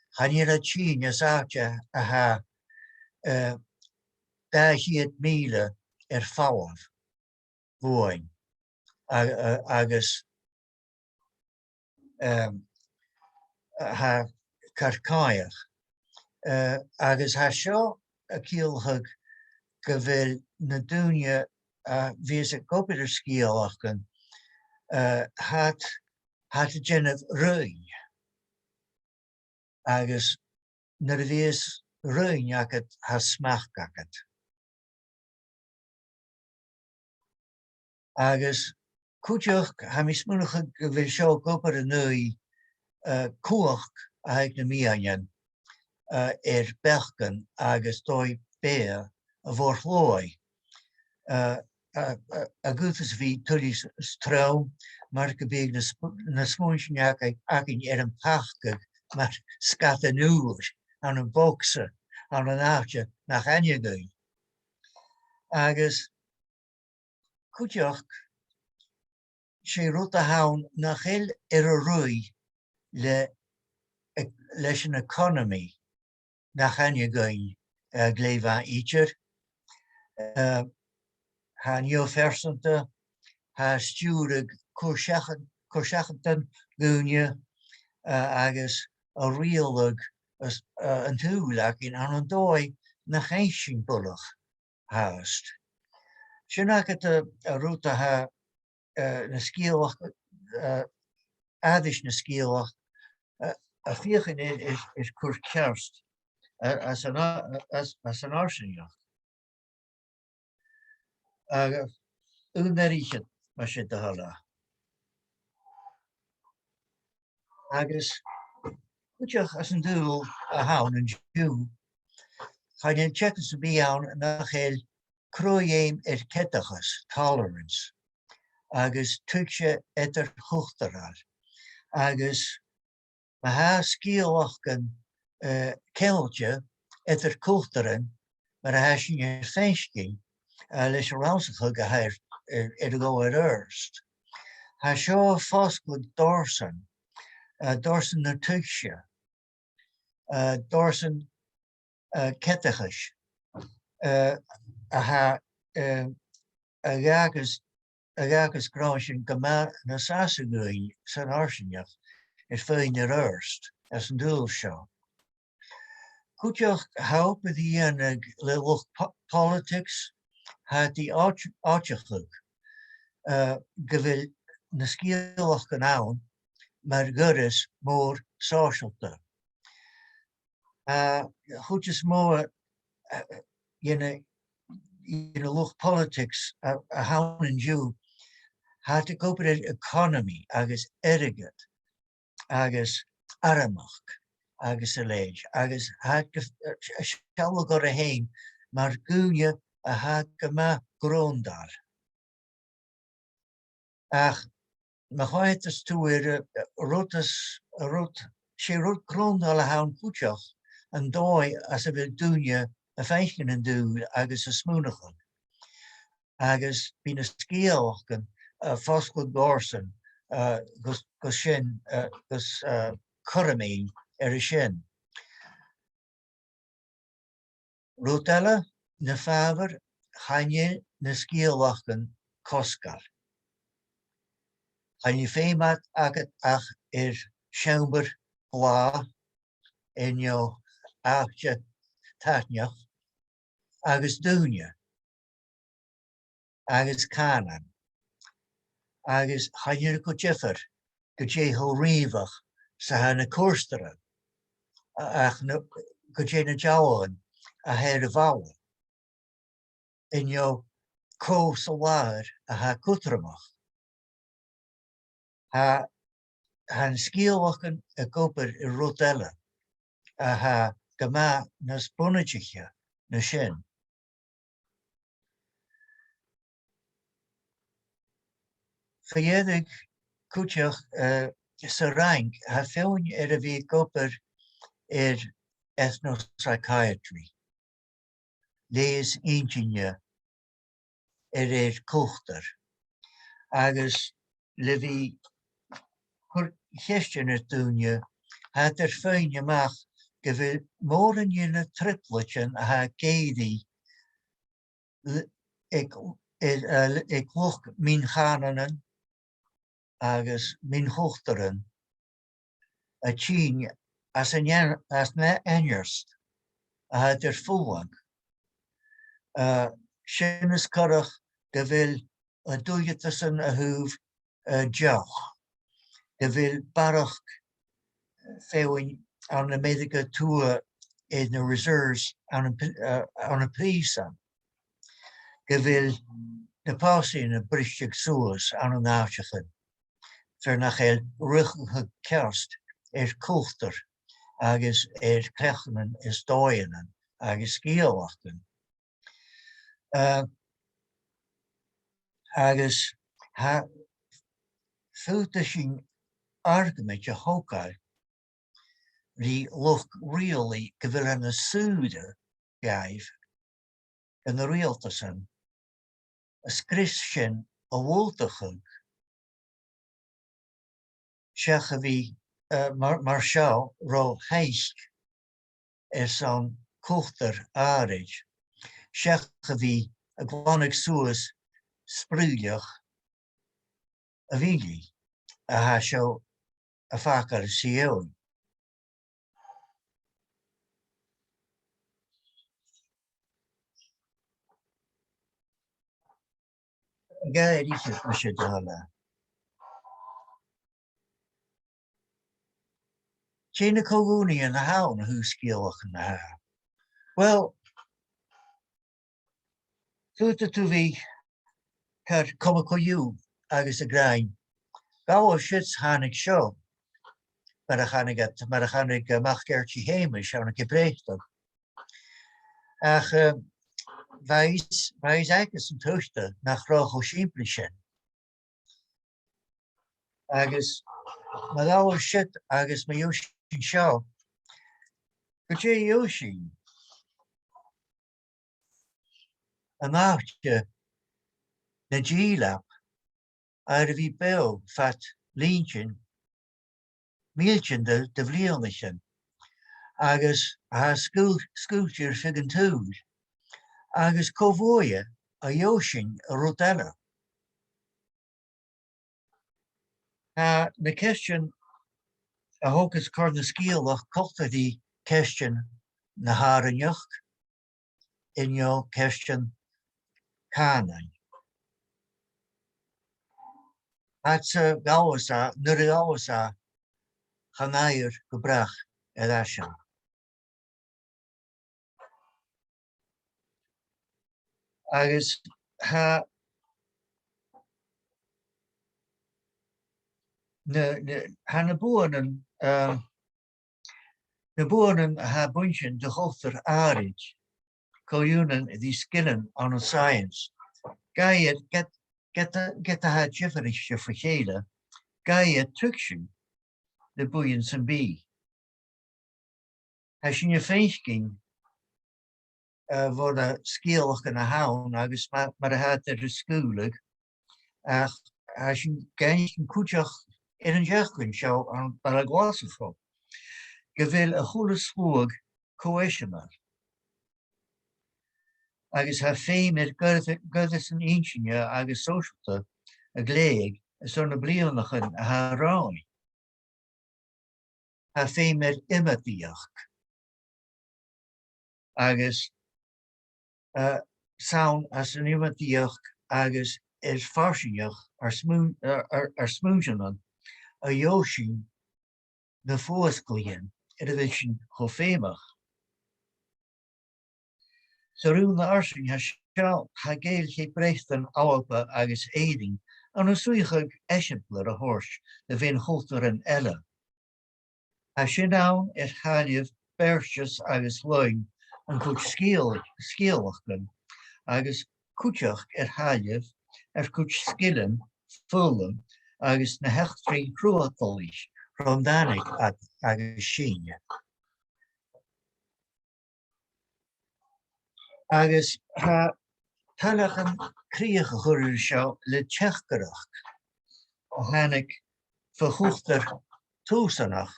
Han je dat zien as aatje a ha 1000 míle fáamh bhuain agus ha carcáach agus ha seo a ciallthug go bhfuil na dúine bhís a gopair scialachgan hat a déanamh roin agus nar bhís roin agat ha smach agat. Agus cúteach ha mi smúlacha go bhfuil seo gopair a nui cuach ag na míainean bechgan agus dói bé a bhórchlói. A gútas bhí tulis strám mar go bhíag na smúnseneach agin an pachgad mar scat an úr an an bógsa an an áte nach aine. Agus cúteach sé rud a haun nach chéil a rúi leis an economy nach aine gléimh ítear. Ha neofersanta, ha stúrag Chomhseachtain gúine agus a rialag an túlach in an dói na chéisisin bulach háast. Sin agat a rúta ha na scíalach, adis na scíalach a fiochan is cur cearst as an arsaneach. Únaríchan mar sé de hala. Agus cúteach as an dúil a haun an dú, chaid an teachtas a bí ann nach chéil cruéim cetachas, tolerance, agus tuigse chuchtarad, agus ma ha scíalachgan ceilte chuchtaran mar a ha sin féiscin leis ránsacha go hair go erst. Ha seo foscud dorsan na tuigse, dorsan cetachas, a ha agagus grásin go na sasagúin san arsaneach féin erst as an dúil seo. Cúteach haupa dhéanag le lucht politics hat die áiteachlag go bhfuil na scíalachgan ann mar guras mór sáisialta. Chutas mór lucht politics a haun an dú hat a gopair economy agus erigad agus aramach agus a léid agus hat seall go a héin mar gúne a ha go ma gróndar. Ach ma cháitas túir sé rud gróndal a haun cúteach an dói as a bhfuil dúine a féiscin an dú agus a smúnachach. Agus bí na scíalachgan foscud dorsan gus sin gus choramín a sin. Rút eile na fábhar chaine na scíalachgan coscal. Chaine féimeat agat ach seambar blá inniu áte taithneach agus dúine agus cánan agus chaine go difar go dé ho riomhach sa ha na cúrstara ach go dé na jaáin a héir a bhaile inniu có sa láir a ha cudtromach. Ha an scíalachgan a gopair I rud eile a ha go maith na sbunaideacha na sin. Fahéadach cúteach sa rang ha féin a bhí gopair ethnopsychiatry, léas inginne cúchtar, agus le bhí cheistin dúine hat féin amach go bhfuil Móran dhéanamh tripletin a ha Gàidhlig ik loch min chananen agus min hochteren a tjin as na enjerst a het fulang. Sinnes karach de wil a doje tussen a hoef joch. De wil barach fewing aan de medica tour in de reserves aan een prisa. De wil de passie in een bristig soos aan een nachtje. Ver nach ruchige kerst kochter, agus krechenen doyenen, agus Sgeulachdan. Agus ha futashin argument je hokai die look really gewillen een sude gave in de realtasen. As Christian a woltachug. Zeggen we Marshall ro heisk is aan kochter aardig. Zeggen we a gwanig soos spruilig a vili a hasho a fakar sion. Gaelic Folklife. Chaidh Cluinnear in the hound who Sgeulachdan. Well, futa to vi had comical you agus a grain. Gawa shits hanig show. Maar dan ga ik machkertje hemisch aan een geprechtdag. Ach, wij is eigenlijk een tuchte nach rogo simplichen. Agus, maar gawa shit agus me yoshin show. But je yoshin. Een nachtje de G-lap uit wie bel vat lientjen mieltjen de vleerlichen agus haar scootje figen toed agus kovoje a yoshin a rotella. De question a hokus korn Sgeulach kochte die question na haren joch in jouw question kanen. Het gauwasa, nure gauwasa, ganair gebracht edasha. Agus ha na boeren ha bunchen de hoofder aardig. Kojunen die skillen aan een science. Ga je get the had jifferische vergelen. Ga je tukshen de boeien zijn bi. Als je je feest ging, worden Sgeulachdan a houden, agus maar had er schoolig. Als je geen kutjach in een jachtkun zou aan Paraguasefo. Je wil een goede spoog cohesioner. Agus ha fé met guddes an insinne agus socialte a gléig is on a blianachen a ha ráin. Ha fé met iomradh agus sound as an iomradh agus is farsaing ar smújanan a yoshin na fósclíon edition go fémach. So rúm na arsing ha Gaelic breithtan áwalpa agus éiding an a suichag esimpler a hors de vin holter an elle. Ha sin down it halif berstjes agus loin an kut Sgeulachdan agus kutjach it halif kut skillen fullen agus na hechtfri cruatolish from danig agus shinja. Agus ha talachan kriege gurur show le tjechgerach. Hanik vergochter toesanach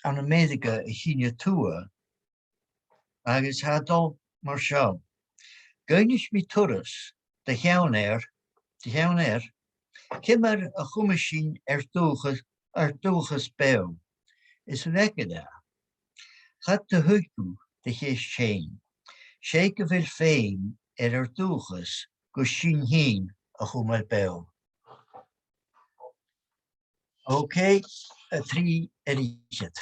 aan een medica hygiëne toe. Agus ha dol maar show. Gainis mi turas, de Iomairtean, Kimmer a chumashin dúchas bew. Is vekada. Gaat de huggu de his chain. Shake of it fame dúchas go sin heen a chumal bew. Okay, a 3 edit.